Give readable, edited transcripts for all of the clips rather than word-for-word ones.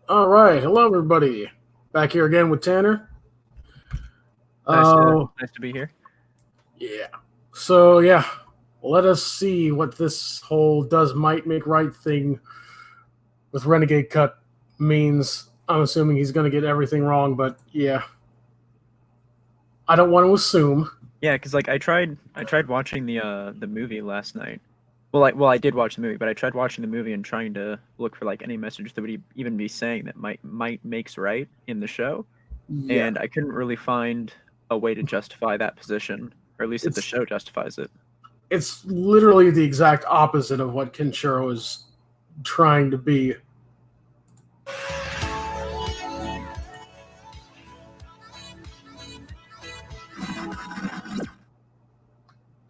All right, hello everybody. Back here again with Tanner. Nice to Uh, nice to be here. yeah. So yeah, let us see what this whole does might make right thing with Renegade Cut means. I'm assuming he's going to get everything wrong, but yeah, I don't want to assume. Yeah, because like I tried watching the movie last night. Well, I did watch the movie, but I tried watching the movie and trying to look for like any message that would even be saying that might makes right in the show, Yeah, and I couldn't really find a way to justify that position, or at least that the it's show justifies it. it's literally the exact opposite of what Kenshiro is trying to be.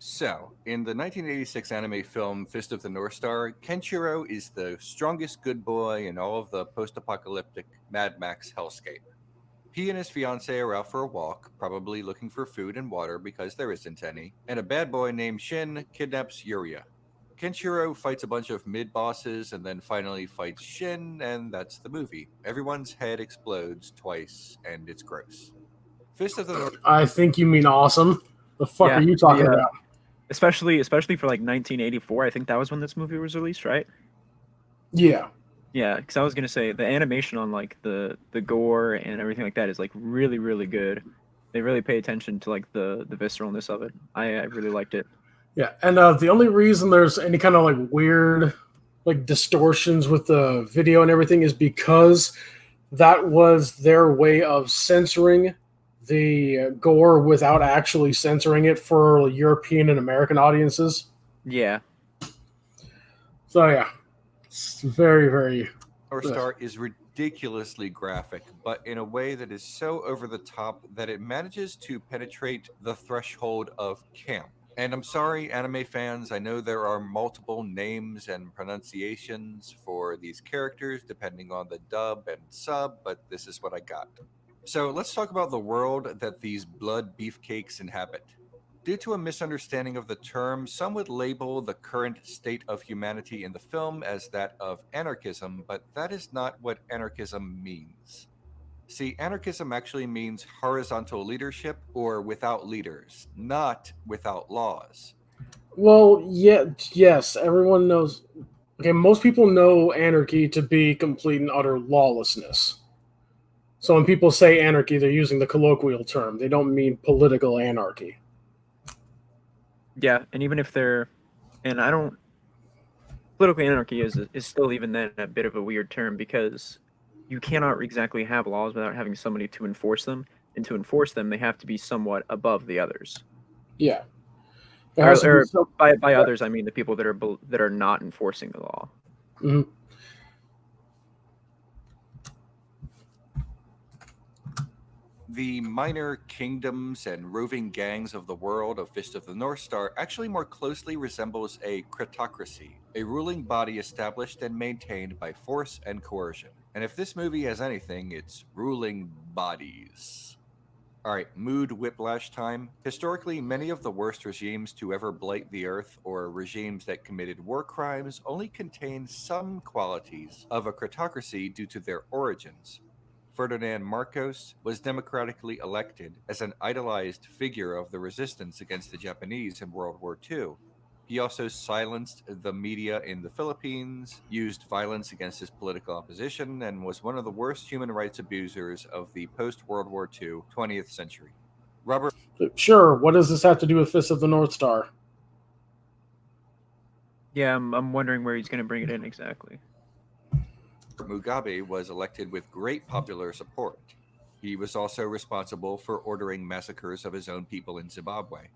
So, in the 1986 anime film Fist of the North Star, Kenshiro is the strongest good boy in all of the post apocalyptic Mad Max hellscape. He and his fiancée are out for a walk, probably looking for food and water because there isn't any, and a bad boy named Shin kidnaps Yuria. Kenshiro fights a bunch of mid bosses and then finally fights Shin, and that's the movie. Everyone's head explodes twice, and it's gross. Fist of the North. I think you mean awesome. The fuck are Yeah, you the talking about? especially for like 1984. I think that was when this movie was released, right? Yeah, Yeah, because I was gonna say the animation on like the gore and everything like that is like really good. They really pay attention to like the visceralness of it. I really liked it. yeah, and the only reason there's any kind of like weird like distortions with the video and everything is because that was their way of censoring the gore without actually censoring it for European and American audiences. Yeah, So yeah, it's very. North Star is ridiculously graphic, but in a way that is so over the top that it manages to penetrate the threshold of camp. And I'm sorry, anime fans, I know there are multiple names and pronunciations for these characters depending on the dub and sub, but this is what I got. So let's talk about the world that these blood beefcakes inhabit. Due to a misunderstanding of the term, some would label the current state of humanity in the film as that of anarchism, but that is not what anarchism means. See, anarchism actually means horizontal leadership or without leaders, not without laws. Well, yeah, yes, everyone knows. Okay, most people know anarchy to be complete and utter lawlessness. So when people say anarchy, they're using the colloquial term. They don't mean political anarchy. yeah, and even if they're, and I don't, political anarchy is still even then a bit of a weird term because you cannot exactly have laws without having somebody to enforce them, and to enforce them, they have to be somewhat above the others. Yeah, there has to be Or some. by others, I mean the people that are not enforcing the law. Mhm. The minor kingdoms and roving gangs of the world of Fist of the North Star actually more closely resembles a cretocracy, a ruling body established and maintained by force and coercion. And if this movie has anything, it's ruling bodies. All right, mood whiplash time. Historically, many of the worst regimes to ever blight the earth or regimes that committed war crimes only contain some qualities of a cretocracy due to their origins. Ferdinand Marcos was democratically elected as an idolized figure of the resistance against the Japanese in World War II. He also silenced the media in the Philippines, used violence against his political opposition, and was one of the worst human rights abusers of the post World War II 20th century. Robert Sure, what does this have to do with Fist of the North Star? Yeah, I'm wondering where he's going to bring it in exactly. Mugabe was elected with great popular support. He was also responsible for ordering massacres of his own people in Zimbabwe.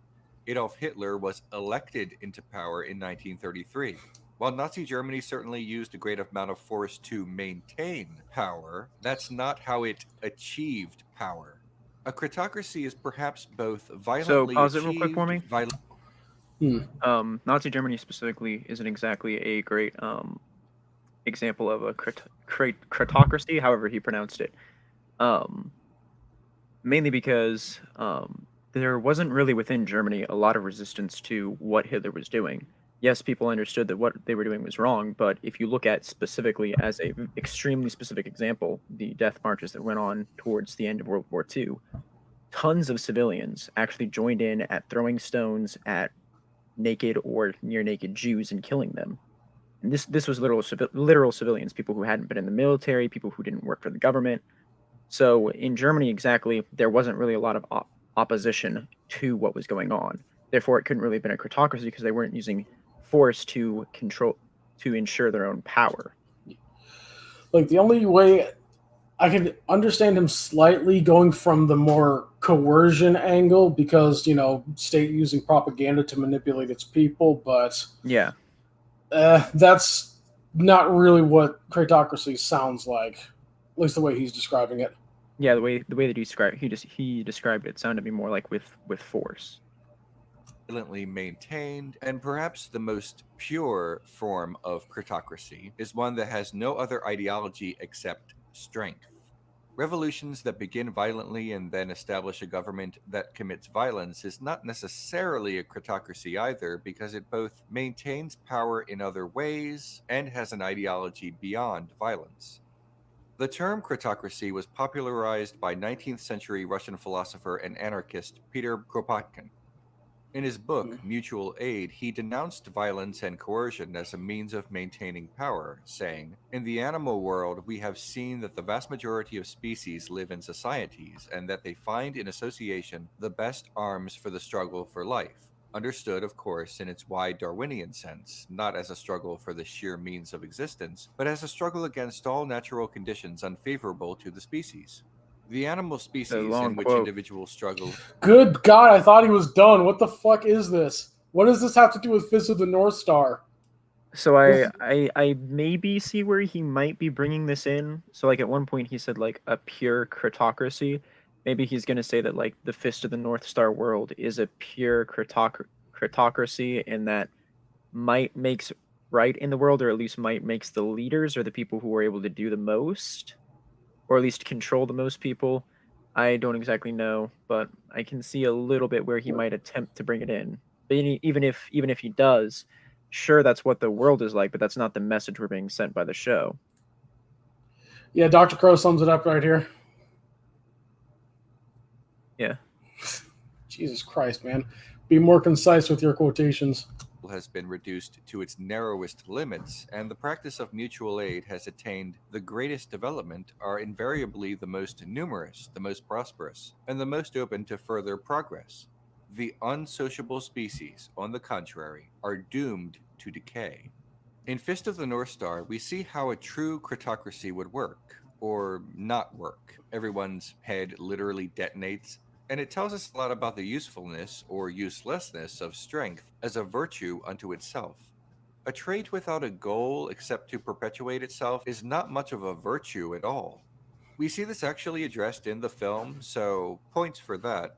Adolf Hitler was elected into power in 1933. While Nazi Germany certainly used a great amount of force to maintain power, that's not how it achieved power. A cretocracy is perhaps both So violently pause it real quick for achieved, me. Hmm. Nazi Germany specifically isn't exactly a great example of a cretocracy, however he pronounced it. Um, Mainly because there wasn't really within Germany a lot of resistance to what Hitler was doing. yes, people understood that what they were doing was wrong, but if you look at specifically as a extremely specific example, the death marches that went on towards the end of World War II, tons of civilians actually joined in at throwing stones at naked or near naked Jews and killing them. And this was literal civilians, people who hadn't been in the military, people who didn't work for the government. So in Germany, exactly, there wasn't really a lot of opposition to what was going on. Therefore, it couldn't really have been a critocracy because they weren't using force to ensure their own power. Like the only way I can understand him slightly going from the more coercion angle because, state using propaganda to manipulate its people, but Yeah. That's not really what cratocracy sounds like, at least the way he's describing it. Yeah, the way that he described it sounded to me more like with force. Violently maintained, and perhaps the most pure form of critocracy is one that has no other ideology except strength. Revolutions that begin violently and then establish a government that commits violence is not necessarily a critocracy either, because it both maintains power in other ways and has an ideology beyond violence. The term critocracy was popularized by 19th century Russian philosopher and anarchist Peter Kropotkin. In his book, Mutual Aid, he denounced violence and coercion as a means of maintaining power, saying, "In the animal world, we have seen that the vast majority of species live in societies, and that they find in association the best arms for the struggle for life. Understood, of course, in its wide Darwinian sense, not as a struggle for the sheer means of existence, but as a struggle against all natural conditions unfavorable to the species. The animal species in which individuals struggle." Good God, I thought he was done. What the fuck is this? What does this have to do with Fist of the North Star? So I maybe see where he might be bringing this in. So like at one point he said like a pure critocracy. Maybe he's going to say that like the Fist of the North Star world is a pure critocracy, and that might makes right in the world, or at least might makes the leaders or the people who are able to do the most, or at least control the most people. I don't exactly know, but I can see a little bit where he might attempt to bring it in. But even if he does, sure, that's what the world is like, but that's not the message we're being sent by the show. Yeah, Dr. Crow sums it up right here. Yeah. Jesus Christ, man. Be more concise with your quotations. Has been reduced to its narrowest limits, and the practice of mutual aid has attained the greatest development, are invariably the most numerous, the most prosperous, and the most open to further progress. The unsociable species, on the contrary, are doomed to decay. In Fist of the North Star, we see how a true critocracy would work, or not work. Everyone's head literally detonates, and it tells us a lot about the usefulness or uselessness of strength as a virtue unto itself. A trait without a goal except to perpetuate itself is not much of a virtue at all. We see this actually addressed in the film, so points for that.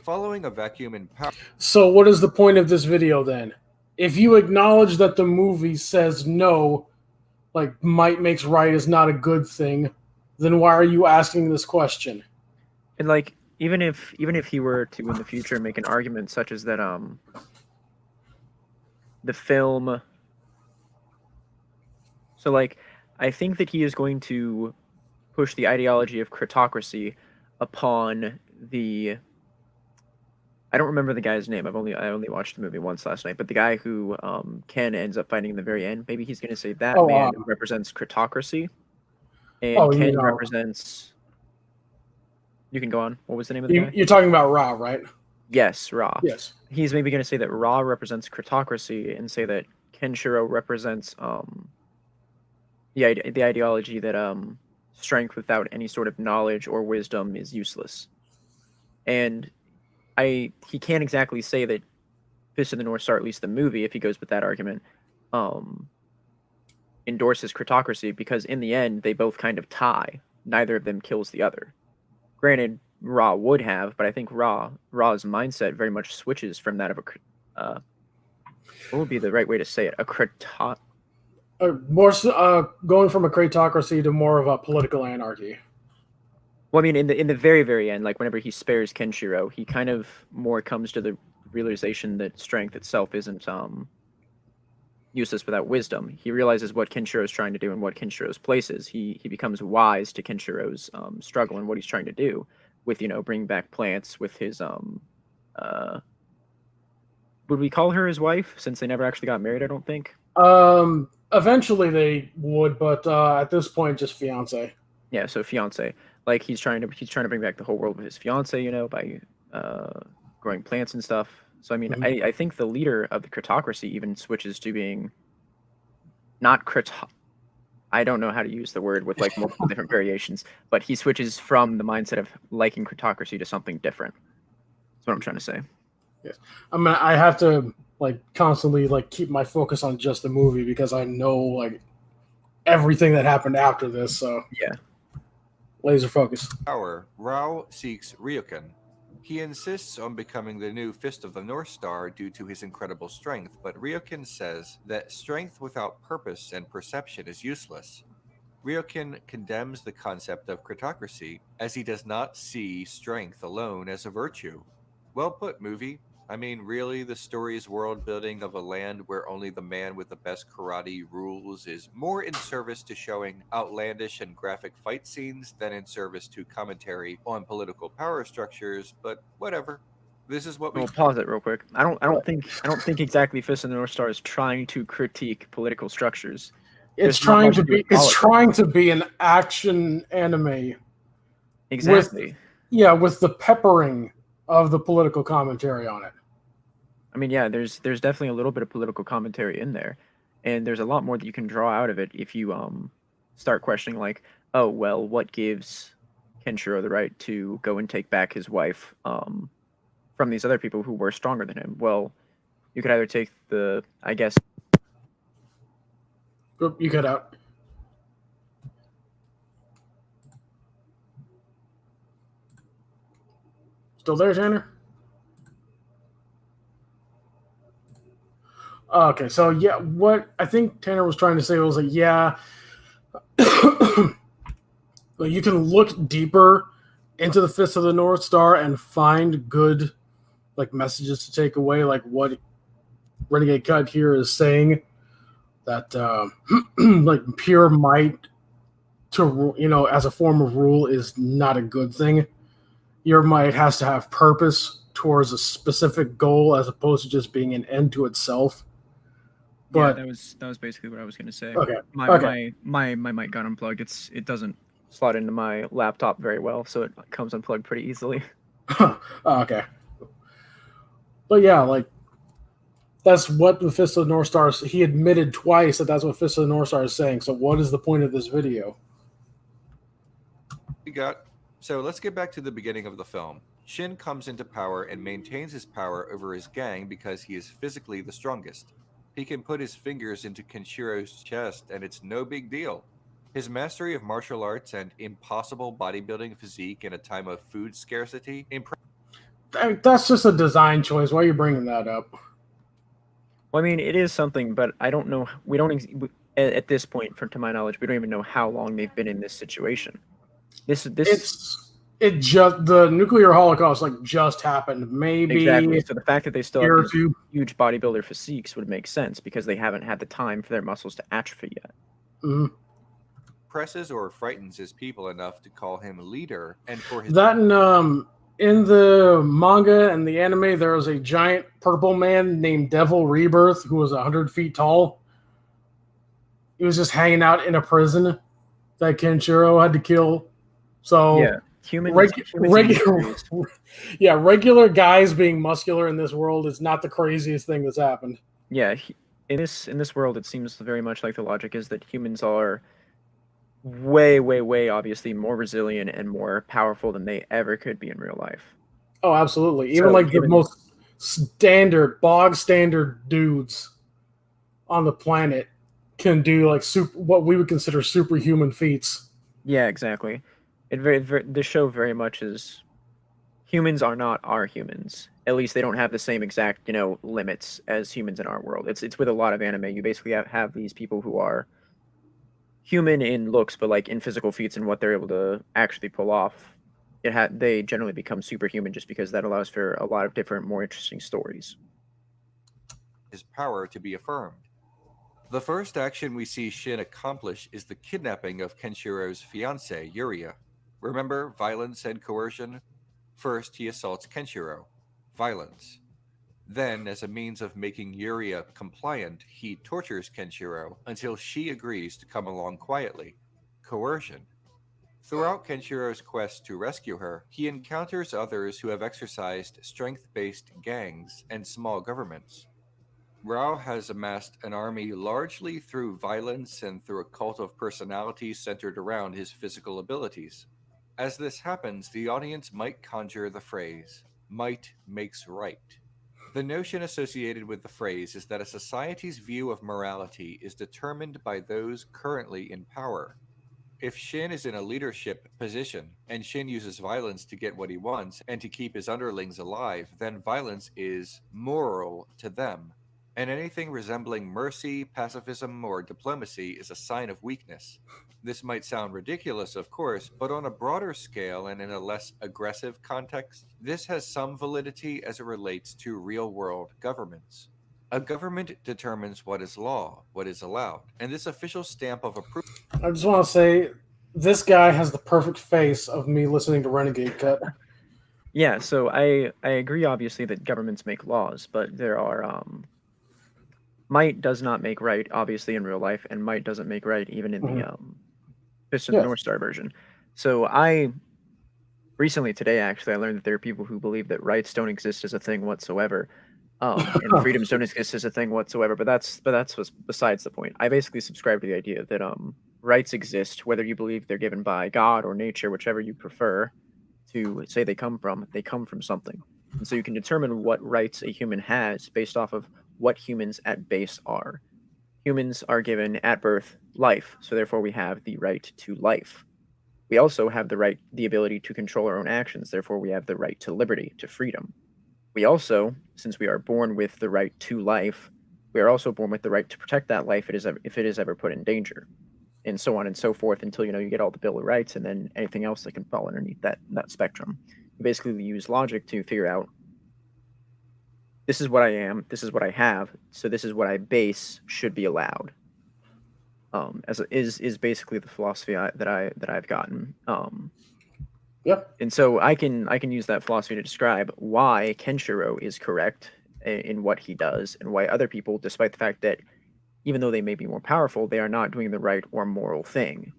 Following a vacuum in power. So what is the point of this video then? If you acknowledge that the movie says no, like might makes right is not a good thing, then why are you asking this question? And like even if he were to in the future make an argument such as that the film, so like I think that he is going to push the ideology of critocracy upon the, I don't remember the guy's name. I only watched the movie once last night, but the guy who Ken ends up fighting in the very end, maybe he's going to say that man represents critocracy, and Ken represents. You can go on. What was the name of the guy? You're talking about Ra, right? Yes, Ra. Yes. He's maybe going to say that Ra represents critocracy, and say that Kenshiro represents the ideology that strength without any sort of knowledge or wisdom is useless. And he can't exactly say that Fist of the North Star, at least the movie, if he goes with that argument, endorses critocracy, because in the end they both kind of tie. Neither of them kills the other. Granted, Ra would have, but I think Ra's mindset very much switches from that of a what would be the right way to say it? More going from a cratocracy to more of a political anarchy. Well, I mean, in the very, very end, like whenever he spares Kenshiro, he kind of more comes to the realization that strength itself isn't useless without wisdom. He realizes what Kenshiro is trying to do and what Kenshiro's place is. He becomes wise to Kenshiro's struggle and what he's trying to do with, bringing back plants with his would we call her his wife since they never actually got married? I don't think. Eventually they would, but at this point, just fiance. Yeah, so fiance. Like he's trying to bring back the whole world with his fiance, by growing plants and stuff. So I mean, I think the leader of the critocracy even switches to being not I don't know how to use the word with like multiple different variations, but he switches from the mindset of liking critocracy to something different. That's what I'm trying to say. Yes, I mean, I have to like constantly like keep my focus on just the movie because I know like everything that happened after this. So yeah, laser focus. Power. Rao seeks Ryokan. He insists on becoming the new Fist of the North Star due to his incredible strength, but Ryokan says that strength without purpose and perception is useless. Ryokan condemns the concept of critocracy as he does not see strength alone as a virtue. Well put, movie. I mean, really, the story's world building of a land where only the man with the best karate rules is more in service to showing outlandish and graphic fight scenes than in service to commentary on political power structures, but whatever. This is what we We'll pause it real quick. I don't think exactly Fist of the North Star is trying to critique political structures. It's trying to be an action anime. Exactly. With the peppering of the political commentary on it. I mean, yeah, there's definitely a little bit of political commentary in there, and there's a lot more that you can draw out of it if you start questioning like, oh well, what gives Kenshiro the right to go and take back his wife from these other people who were stronger than him? Well, you could either take I guess. Oop, you cut out. Still there, Tanner? Okay, so yeah, what I think Tanner was trying to say was like, yeah, well, you can look deeper into the Fist of the North Star and find good like messages to take away, like what Renegade Cut here is saying, that like pure might to as a form of rule is not a good thing. Your might has to have purpose towards a specific goal as opposed to just being an end to itself. But yeah, that was basically what I was going to say. Okay. My mic got unplugged. It doesn't slot into my laptop very well, so it comes unplugged pretty easily. Okay. But yeah, like that's what the Fist of the North Star. He admitted twice that that's what Fist of the North Star is saying. So what is the point of this video? So let's get back to the beginning of the film. Shin comes into power and maintains his power over his gang because he is physically the strongest. He can put his fingers into Kenshiro's chest and it's no big deal. His mastery of martial arts and impossible bodybuilding physique in a time of food scarcity. That's just a design choice. Why are you bringing that up? Well, I mean, it is something, but I don't know. We don't at this point, to my knowledge, we don't even know how long they've been in this situation. It just the nuclear holocaust just happened. Maybe exactly. So the fact that they still have huge bodybuilder physiques would make sense because they haven't had the time for their muscles to atrophy yet. Mm-hmm. Presses or frightens his people enough to call him leader, and for his in the manga and the anime, there was a giant purple man named Devil Rebirth who was 100 feet tall. He was just hanging out in a prison that Kenshiro had to kill. So yeah, regular guys being muscular in this world is not the craziest thing that's happened. Yeah, in this world, it seems very much like the logic is that humans are way obviously more resilient and more powerful than they ever could be in real life. Oh, absolutely. Even the most bog standard dudes on the planet can do what we would consider superhuman feats. Yeah, exactly. The show very much is humans are not our humans. At least they don't have the same exact, limits as humans in our world. It's with a lot of anime. You basically have these people who are human in looks, but in physical feats and what they're able to actually pull off. They generally become superhuman just because that allows for a lot of different, more interesting stories. His power to be affirmed. The first action we see Shin accomplish is the kidnapping of Kenshiro's fiancée, Yuria. Remember violence and coercion? First, he assaults Kenshiro. Violence. Then, as a means of making Yuria compliant, he tortures Kenshiro until she agrees to come along quietly. Coercion. Throughout Kenshiro's quest to rescue her, he encounters others who have exercised strength based gangs and small governments. Rao has amassed an army largely through violence and through a cult of personality centered around his physical abilities. As this happens, the audience might conjure the phrase, might makes right. The notion associated with the phrase is that a society's view of morality is determined by those currently in power. If Shin is in a leadership position, and Shin uses violence to get what he wants and to keep his underlings alive, then violence is moral to them. And anything resembling mercy, pacifism, or diplomacy is a sign of weakness. This might sound ridiculous, of course, but on a broader scale and in a less aggressive context, this has some validity as it relates to real world governments. A government determines what is law, what is allowed, and this official stamp of approval. I just want to say this guy has the perfect face of me listening to Renegade Cut. Yeah, so I agree obviously that governments make laws, but there are might does not make right obviously in real life, and might doesn't make right even in the Fist of the Yes. North Star version. So I recently today actually I learned that there are people who believe that rights don't exist as a thing whatsoever. And freedoms don't exist as a thing whatsoever, but that's what's besides the point. I basically subscribe to the idea that rights exist whether you believe they're given by God or nature, whichever you prefer to say they come from something. And so you can determine what rights a human has based off of what humans at base are. Humans are given at birth life, so therefore we have the right to life. We also have the ability to control our own actions, therefore we have the right to liberty, to freedom. We also, since we are born with the right to life, we are also born with the right to protect that life if it is ever put in danger, and so on and so forth until you get all the Bill of Rights and then anything else that can fall underneath that spectrum. You basically use logic to figure out this is what I am, this is what I have, so this is what I base should be allowed. Is basically the philosophy that I've gotten. Yep. And so I can use that philosophy to describe why Kenshiro is correct in what he does, and why other people, despite the fact that even though they may be more powerful, they are not doing the right or moral thing.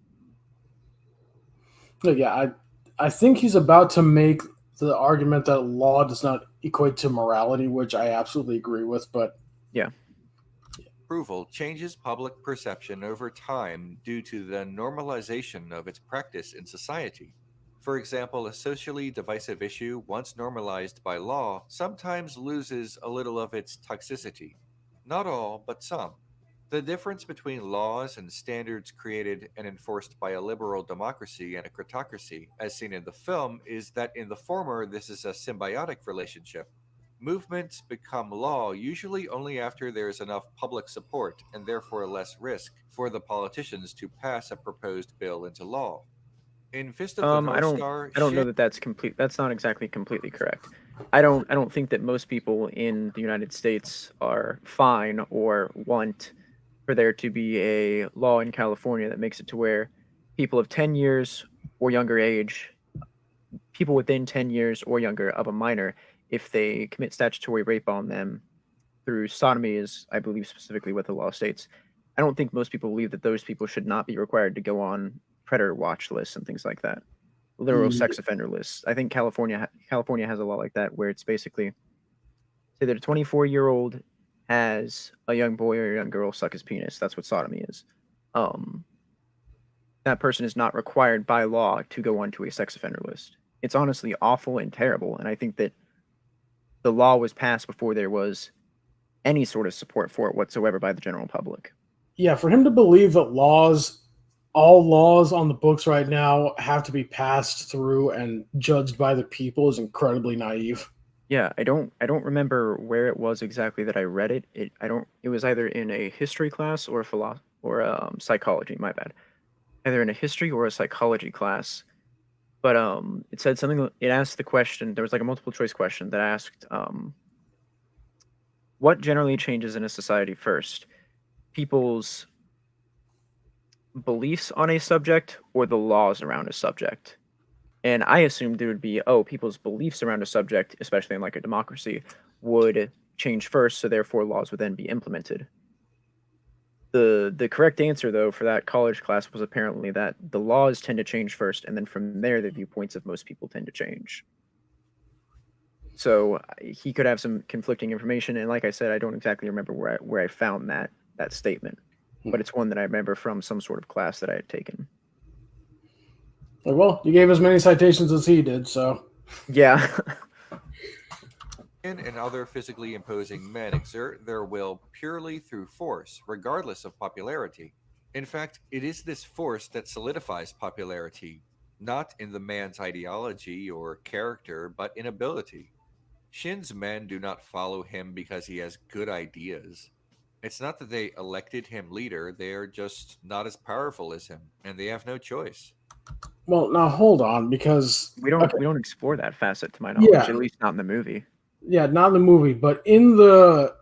Yeah, I think he's about to make the argument that law does not equate to morality, which I absolutely agree with. But Yeah. Approval changes public perception over time due to the normalization of its practice in society. For example, a socially divisive issue, once normalized by law, sometimes loses a little of its toxicity. Not all, but some. The difference between laws and standards created and enforced by a liberal democracy and a critocracy, as seen in the film, is that in the former, this is a symbiotic relationship. Movements become law usually only after there is enough public support and therefore less risk for the politicians to pass a proposed bill into law. In Fist of the I North don't Star, I don't know Shin. that that's complete. That's not exactly completely correct. I don't think that most people in the United States are fine or want for there to be a law in California that makes it to where people of 10 years or younger age, people within 10 years or younger of a minor, if they commit statutory rape on them through sodomy, is I believe specifically what the law states. I don't think most people believe that those people should not be required to go on predator watch lists and things like that, literal sex offender lists. I think California has a law like that where it's basically say that a 24-year-old has a young boy or a young girl suck his penis. That's what sodomy is. Um, that person is not required by law to go onto a sex offender list. It's honestly awful and terrible, and I think that the law was passed before there was any sort of support for it whatsoever by the general public. yeah, for him to believe that all laws on the books right now have to be passed through and judged by the people is incredibly naive. Yeah, I don't remember where it was exactly that I read it. It was either in a history class or a psychology, my bad. Either in a history or a psychology class. But it said something, it asked the question, there was like a multiple choice question that asked what generally changes in a society first? people's beliefs on a subject or the laws around a subject. And I assumed it would be, people's beliefs around a subject, especially in like a democracy, would change first, so therefore laws would then be implemented. The correct answer though for that college class was apparently that the laws tend to change first, and then from there the viewpoints of most people tend to change. So he could have some conflicting information, and like I said, I don't exactly remember where I found that statement, but it's one that I remember from some sort of class that I had taken. Well, you gave as many citations as he did, so Yeah. And other physically imposing men exert their will purely through force, regardless of popularity. In fact, it is this force that solidifies popularity, not in the man's ideology or character, but in ability. Shin's men do not follow him because he has good ideas. It's not that they elected him leader, they are just not as powerful as him, and they have no choice. well, now hold on, because we don't explore that facet to my knowledge, Yeah. at least not in the movie. yeah, not in the movie, but in the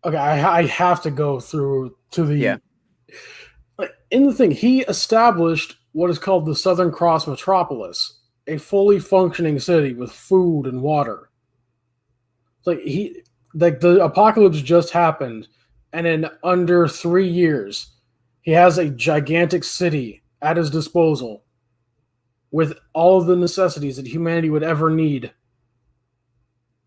I have to go through to the Yeah. In the thing, he established what is called the Southern Cross Metropolis, a fully functioning city with food and water. Like the apocalypse just happened, and in under 3 years, he has a gigantic city at his disposal with all of the necessities that humanity would ever need.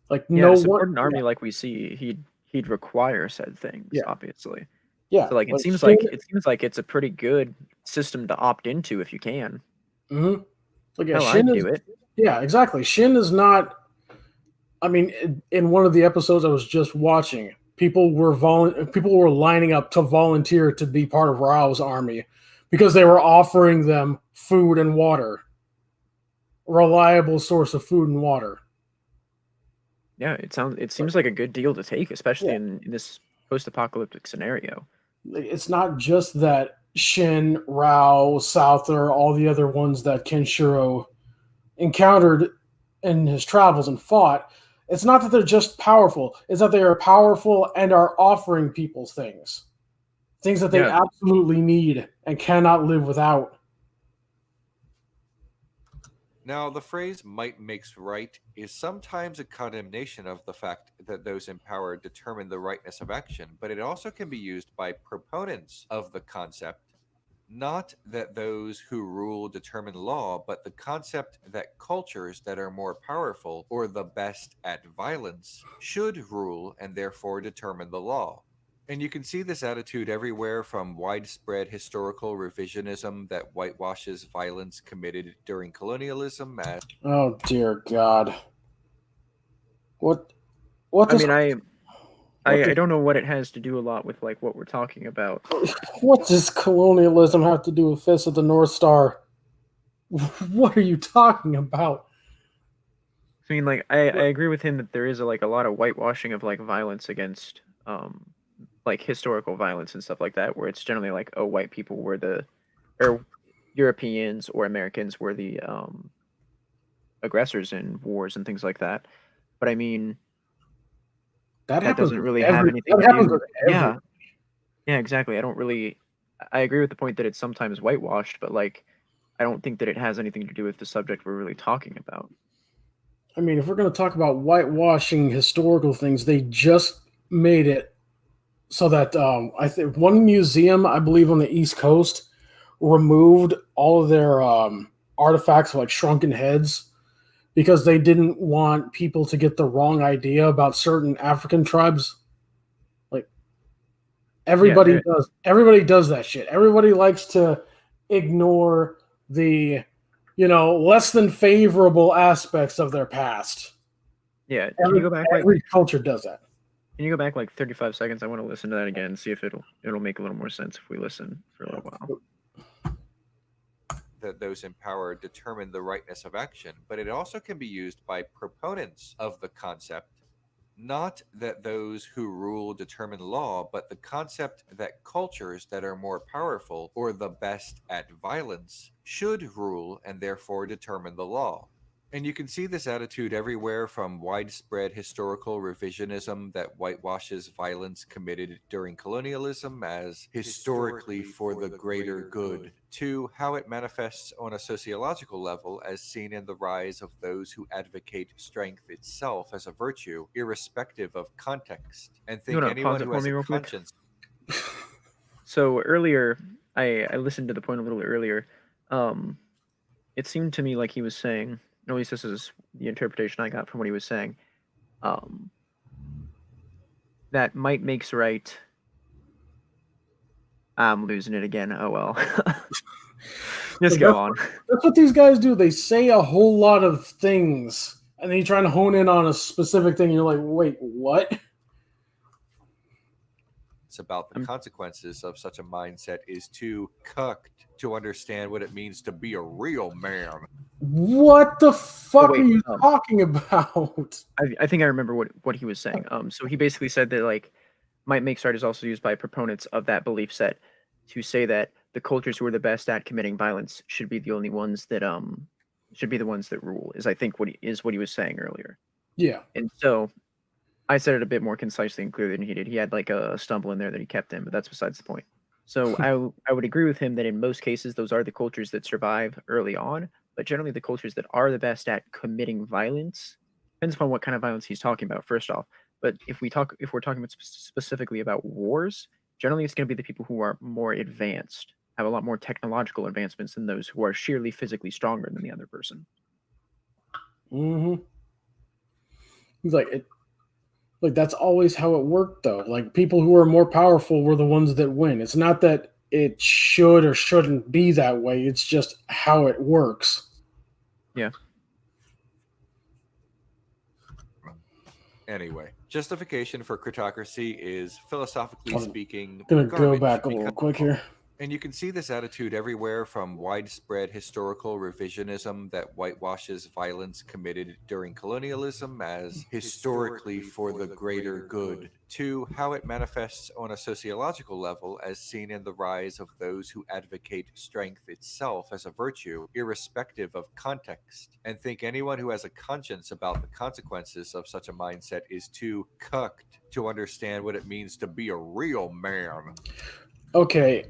Like Yeah, no to support one, an army like we see, he'd require said things, Yeah. obviously. yeah. So like it seems like it's a pretty good system to opt into if you can. Mm-hmm. Like Hell, Shin I'd is, do it. yeah, exactly. Shin is not. I mean, in one of the episodes I was just watching, people were lining up to volunteer to be part of Rao's army because they were offering them food and water, reliable source of food and water. Yeah, it seems like a good deal to take, especially Yeah. in this post-apocalyptic scenario. It's not just that Shin, Rao, Souther, all the other ones that Kenshiro encountered in his travels and fought. It's not that they're just powerful, it's that they are powerful and are offering people things that they Yeah. absolutely need and cannot live without. Now, the phrase might makes right is sometimes a condemnation of the fact that those in power determine the rightness of action, but it also can be used by proponents of the concept, not that those who rule determine law, but the concept that cultures that are more powerful or the best at violence should rule and therefore determine the law. And you can see this attitude everywhere, from widespread historical revisionism that whitewashes violence committed during colonialism as Oh dear God. What I does mean, I does- don't know what it has to do a lot with like what we're talking about. what does colonialism have to do with Fist of the North Star? What are you talking about? I mean, like I agree with him that there is a lot of whitewashing of like violence against like historical violence and stuff like that, where it's generally like, oh, white people were or Europeans or Americans were the aggressors in wars and things like that. But I mean, That that happens doesn't with really have anything that to happens do. with every Yeah, yeah, exactly. I agree with the point that it's sometimes whitewashed, but like, I don't think that it has anything to do with the subject we're really talking about. I mean, if we're going to talk about whitewashing historical things, they just made it so that I think one museum, I believe, on the East Coast removed all of their artifacts like shrunken heads because they didn't want people to get the wrong idea about certain African tribes. Like everybody does that shit. Everybody likes to ignore the less than favorable aspects of their past. Yeah, can you go back like Every culture does that. 35 seconds? I want to listen to that again and see if it'll make a little more sense if we listen for a little while. that those in power determine the rightness of action, but it also can be used by proponents of the concept, not that those who rule determine law, but the concept that cultures that are more powerful or the best at violence should rule and therefore determine the law. And you can see this attitude everywhere, from widespread historical revisionism that whitewashes violence committed during colonialism as historically for the greater good, to how it manifests on a sociological level as seen in the rise of those who advocate strength itself as a virtue, irrespective of context, and You think want to pause anyone it who for has me a real quick? conscience. So earlier, I listened to the point a little earlier. Um, it seemed to me like he was saying, at least this is the interpretation I got from what he was saying, um, that might makes right. I'm losing it again. Oh well. Just Like go on. that's what these guys do. They say a whole lot of things, and then you try to hone in on a specific thing. And you're like, wait, what? About the consequences of such a mindset is too cucked to understand what it means to be a real man. What the fuck wait, are you talking about? I think I remember what he was saying. So he basically said that like might makes right is also used by proponents of that belief set to say that the cultures who are the best at committing violence should be the only ones that should be the ones that rule. Is I think what he was saying earlier. Yeah. And so I said it a bit more concisely and clearly than he did. He had like a stumble in there that he kept in, but that's besides the point. So I would agree with him that in most cases those are the cultures that survive early on, but generally the cultures that are the best at committing violence depends upon what kind of violence he's talking about. First off, but if we're talking about specifically about wars, generally it's going to be the people who are more advanced, have a lot more technological advancements than those who are sheerly physically stronger than the other person. Mm-hmm. He's like that's always how it worked though. Like people who are more powerful were the ones that win. It's not that it should or shouldn't be that way. It's just how it works. Yeah. Anyway, justification for critocracy is, philosophically speaking, I'm gonna go garbage back a little quick here. And you can see this attitude everywhere, from widespread historical revisionism that whitewashes violence committed during colonialism as historically for the greater good, to how it manifests on a sociological level as seen in the rise of those who advocate strength itself as a virtue, irrespective of context, and think anyone who has a conscience about the consequences of such a mindset is too cucked to understand what it means to be a real man. Okay,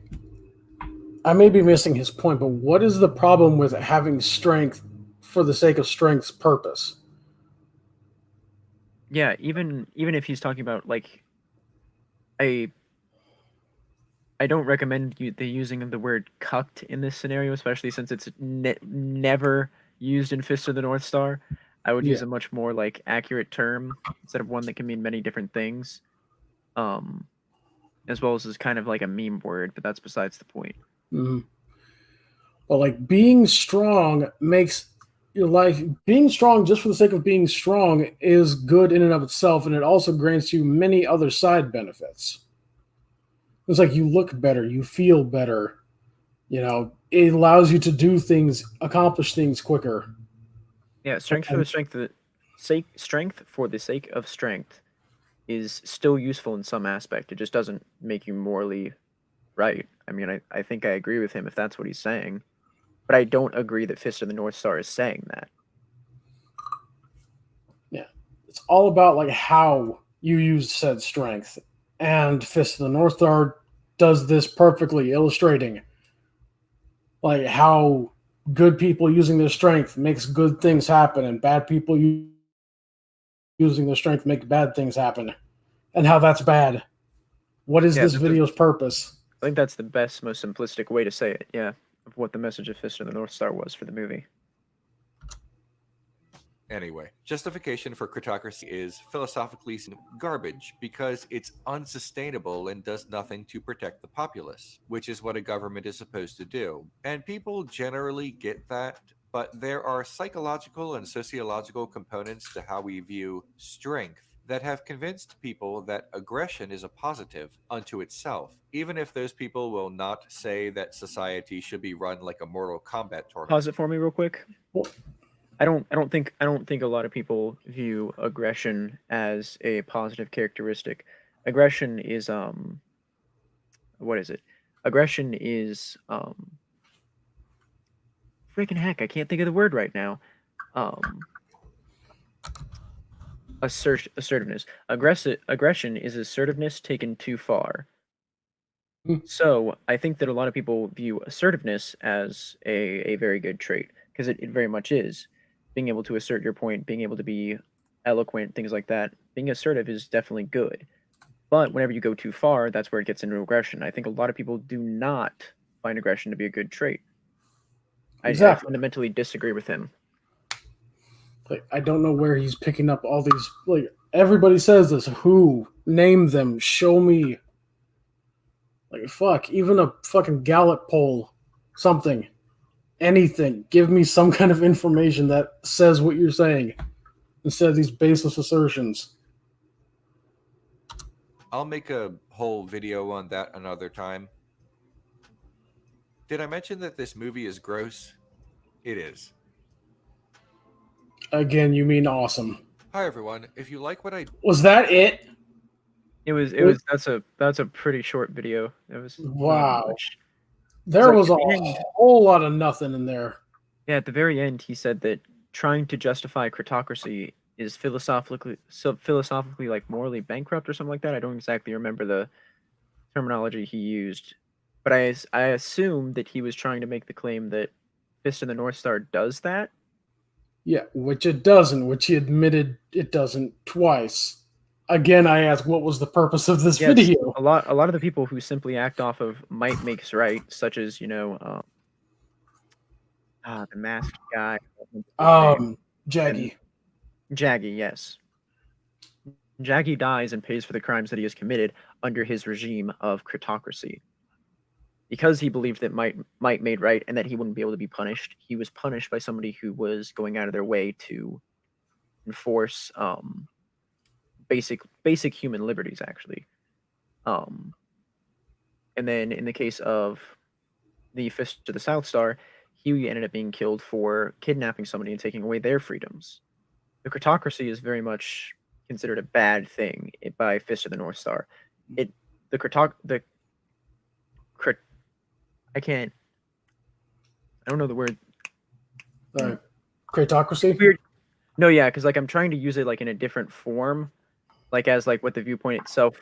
I may be missing his point, but what is the problem with having strength for the sake of strength's purpose? Yeah, even if he's talking about like I don't recommend the using of the word cucked in this scenario, especially since it's never used in Fist of the North Star. I would use a much more like accurate term instead of one that can mean many different things. As well as kind of like a meme word, but that's besides the point. Mm-hmm. Well, like being strong makes your life, being strong just for the sake of being strong is good in and of itself, and it also grants you many other side benefits. It's like you look better, you feel better, it allows you to do things, accomplish things quicker. Yeah, strength for the sake of strength is still useful in some aspect. It just doesn't make you morally right. I mean, I think I agree with him if that's what he's saying, but I don't agree that Fist of the North Star is saying that. Yeah, it's all about like how you use said strength, and Fist of the North Star does this perfectly, illustrating like how good people using their strength makes good things happen, and bad people using their strength make bad things happen, and how that's bad. What is this video's purpose? I think that's the best, most simplistic way to say it. Yeah, of what the message of Fist of the North Star was for the movie. Anyway, justification for critocracy is, philosophically, garbage because it's unsustainable and does nothing to protect the populace, which is what a government is supposed to do. And people generally get that, but there are psychological and sociological components to how we view strength that have convinced people that aggression is a positive unto itself, even if those people will not say that society should be run like a Mortal Kombat tournament. Pause it for me real quick. I don't think a lot of people view aggression as a positive characteristic. Aggression is what is it? Aggression is freaking heck, I can't think of the word right now. assertiveness. Aggression is assertiveness taken too far. Hmm. So I think that a lot of people view assertiveness as a very good trait because it very much is. Being able to assert your point, being able to be eloquent, things like that. Being assertive is definitely good. But whenever you go too far, that's where it gets into aggression. I think a lot of people do not find aggression to be a good trait. I Exactly. fundamentally disagree with him. Like, I don't know where he's picking up all these. Like, everybody says this. Who? Name them. Show me. Like, fuck. Even a fucking Gallup poll. Something. Anything. Give me some kind of information that says what you're saying instead of these baseless assertions. I'll make a whole video on that another time. Did I mention that this movie is gross? It is. Again, you mean awesome. Hi everyone. If you like what I Was that it? That's a pretty short video. It was not Wow. much. There Like, was at a the end- whole lot of nothing in there. Yeah, at the very end, he said that trying to justify critocracy is philosophically like morally bankrupt or something like that. I don't exactly remember the terminology he used, but I assume that he was trying to make the claim that Fist of the North Star does that. Yeah, which it doesn't, which he admitted it doesn't twice. Again, I ask, what was the purpose of this Yes, video? a lot of the people who simply act off of might makes right, such as the masked guy. Jaggy. Jaggy, yes. Jaggy dies and pays for the crimes that he has committed under his regime of critocracy. Because he believed that might made right and that he wouldn't be able to be punished, he was punished by somebody who was going out of their way to enforce basic human liberties, actually. And then in the case of the Fist of the South Star, he ended up being killed for kidnapping somebody and taking away their freedoms. The critocracy is very much considered a bad thing by Fist of the North Star. I don't know the word. Cratocracy? Weird. No, yeah, because like I'm trying to use it like in a different form, like as like what the viewpoint itself.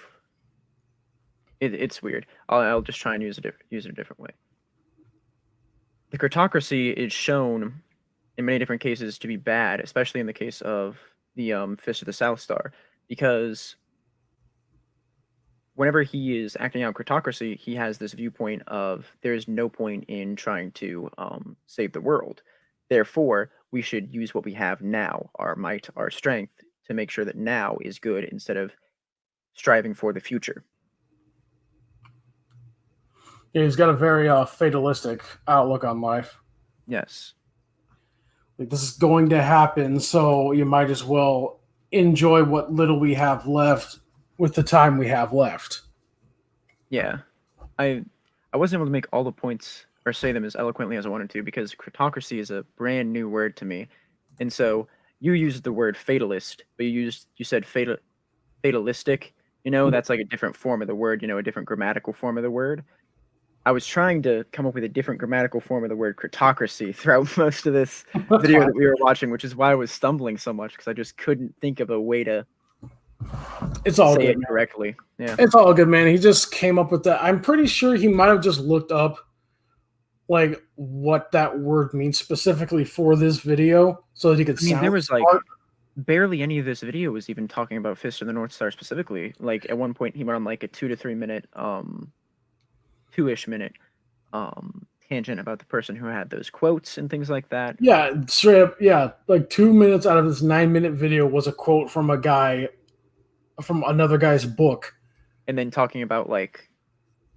It's weird. I'll just try and use it a different way. The critocracy is shown in many different cases to be bad, especially in the case of the Fist of the South Star, because whenever he is acting out critocracy, he has this viewpoint of there is no point in trying to save the world. Therefore, we should use what we have now, our might, our strength, to make sure that now is good instead of striving for the future. Yeah, he's got a very fatalistic outlook on life. Yes. Like, this is going to happen, so you might as well enjoy what little we have left with the time we have left. Yeah. I wasn't able to make all the points or say them as eloquently as I wanted to because critocracy is a brand new word to me. And so you used the word fatalist, but you said fatalistic. That's like a different form of the word, a different grammatical form of the word. I was trying to come up with a different grammatical form of the word critocracy throughout most of this video that we were watching, which is why I was stumbling so much because I just couldn't think of a way to It's all say good, it correctly. Yeah. It's all good, man. He just came up with that. I'm pretty sure he might have just looked up like what that word means specifically for this video so that he could there was like smart. barely any of this video was even talking about Fist of the North Star specifically. Like at one point he went on like a 2 to 3 minute 2-ish minute tangent about the person who had those quotes and things like that. Yeah, straight up. Yeah, like 2 minutes out of this 9-minute video was a quote from a guy from another guy's book. And then talking about like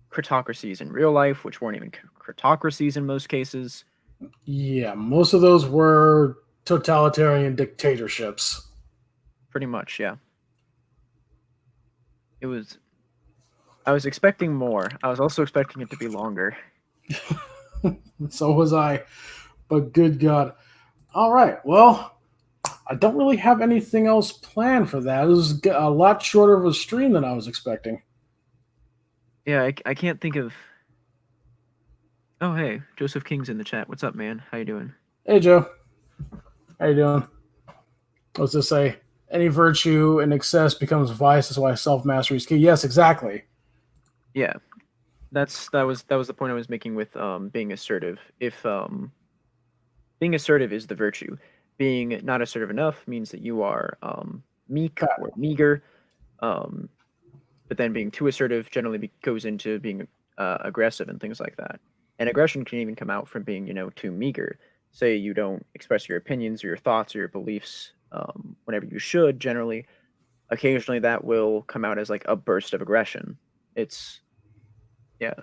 critocracies in real life, which weren't even critocracies in most cases. Yeah, most of those were totalitarian dictatorships. Pretty much, yeah. I was expecting more. I was also expecting it to be longer. So was I. But good God. All right. Well, I don't really have anything else planned for that. It was a lot shorter of a stream than I was expecting. Yeah, I can't think of... Oh, hey. Joseph King's in the chat. What's up, man? How you doing? Hey, Joe. How you doing? What's this say? Any virtue in excess becomes vice. That's why self-mastery is key. Yes, exactly. Yeah, that was the point I was making with being assertive. If being assertive is the virtue, being not assertive enough means that you are meek or meager. Um, but then being too assertive generally goes into being aggressive and things like that. And aggression can even come out from being, too meager. Say you don't express your opinions or your thoughts or your beliefs whenever you should. Generally, occasionally that will come out as like a burst of aggression. It's yeah.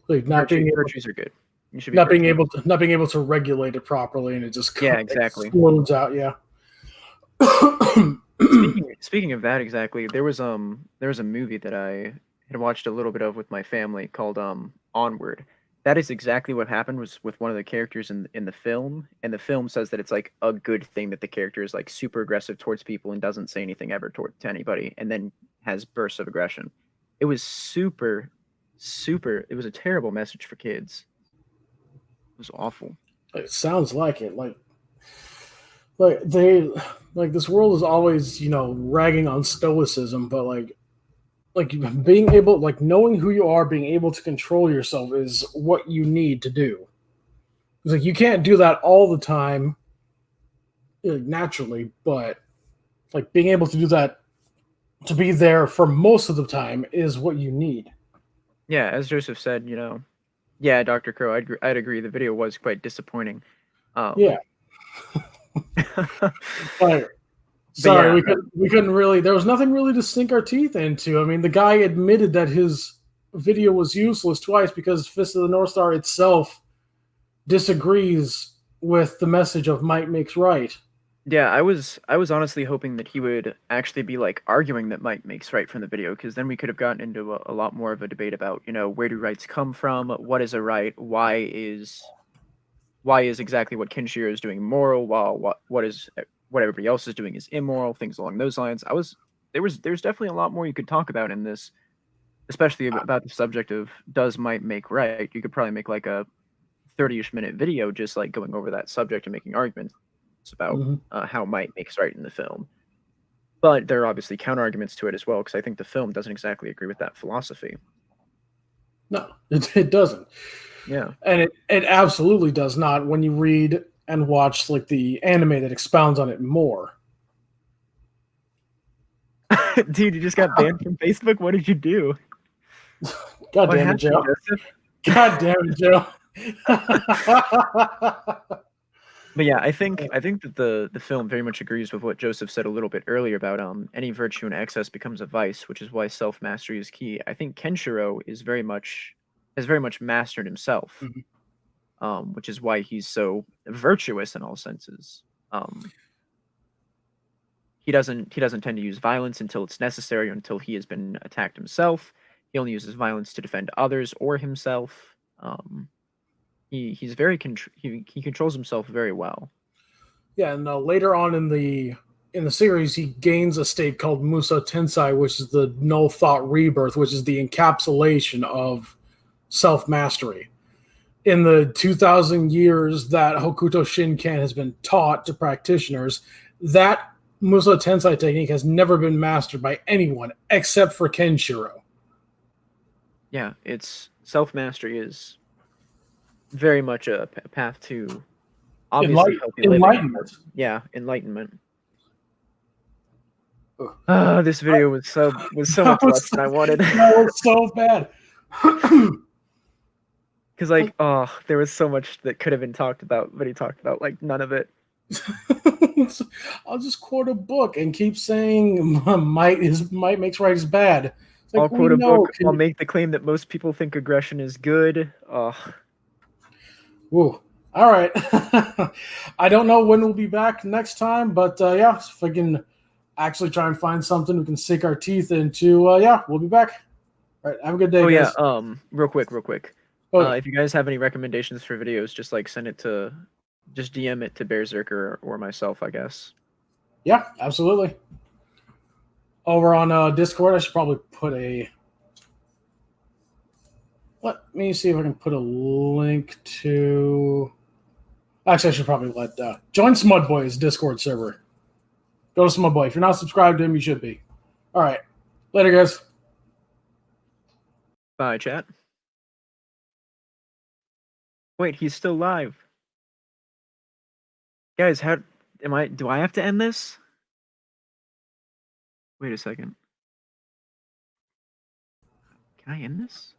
Like Virtues are good. You should be not being able to regulate it properly, and it just exactly explodes out. Yeah. Speaking of that, exactly. There was a movie that I had watched a little bit of with my family called Onward. That is exactly what happened was with one of the characters in the film, and the film says that it's like a good thing that the character is like super aggressive towards people and doesn't say anything ever to anybody, and then has bursts of aggression. It was super. It was a terrible message for kids. It was awful. It sounds like it. Like they like this world is always ragging on stoicism, but like being able, like knowing who you are, being able to control yourself is what you need to do. It's like you can't do that all the time naturally, but like being able to do that, to be there for most of the time, is what you need. Yeah, as Joseph said, yeah, Dr. Crow, I'd agree. The video was quite disappointing. Yeah. Like, sorry, yeah, we couldn't really. There was nothing really to sink our teeth into. I mean, the guy admitted that his video was useless twice because Fist of the North Star itself disagrees with the message of might makes right. Yeah, I was honestly hoping that he would actually be like arguing that might makes right from the video, because then we could have gotten into a lot more of a debate about where do rights come from, what is a right, why is exactly what Kenshiro is doing moral, while what everybody else is doing is immoral, things along those lines. There's definitely a lot more you could talk about in this, especially about the subject of does might make right. You could probably make like a 30-ish minute video just like going over that subject and making arguments about how might makes right in the film. But there are obviously counter arguments to it as well, because I think the film doesn't exactly agree with that philosophy. No, it doesn't. Yeah. And it absolutely does not when you read and watch like the anime that expounds on it more. Dude, you just got banned from Facebook? What did you do? God damn it, Joe. God damn it, Joe. But yeah, I think that the film very much agrees with what Joseph said a little bit earlier about any virtue in excess becomes a vice, which is why self-mastery is key. I think Kenshiro has very much mastered himself, which is why he's so virtuous in all senses. He doesn't tend to use violence until it's necessary, or until he has been attacked himself. He only uses violence to defend others or himself. He's very he controls himself very well. Yeah, and later on in the series, he gains a state called Muso Tensei, which is the no thought rebirth, which is the encapsulation of self-mastery. In the 2,000 years that Hokuto Shinken has been taught to practitioners, that Muso Tensei technique has never been mastered by anyone except for Kenshiro. Yeah, it's self-mastery is very much a path to obviously enlightenment. Yeah, enlightenment. This video was so much less than I wanted. That was so bad. Because there was so much that could have been talked about, but he talked about like none of it. I'll just quote a book and keep saying might makes right is bad. Like, I'll quote a book. I'll make the claim that most people think aggression is good. Whoa. All right. I don't know when we'll be back next time, but yeah, if I can actually try and find something we can sink our teeth into, yeah, we'll be back. All right. Have a good day, guys. Yeah. Real quick. If you guys have any recommendations for videos, just like just DM it to Berserker or myself, I guess. Yeah, absolutely. Over on Discord, I should probably put a... Let me see if I can put a link to... Actually, I should probably let join Smudboy's Discord server. Go to Smudboy. If you're not subscribed to him, you should be. All right. Later, guys. Bye, chat. Wait, he's still live. Guys, how am I? Do I have to end this? Wait a second. Can I end this?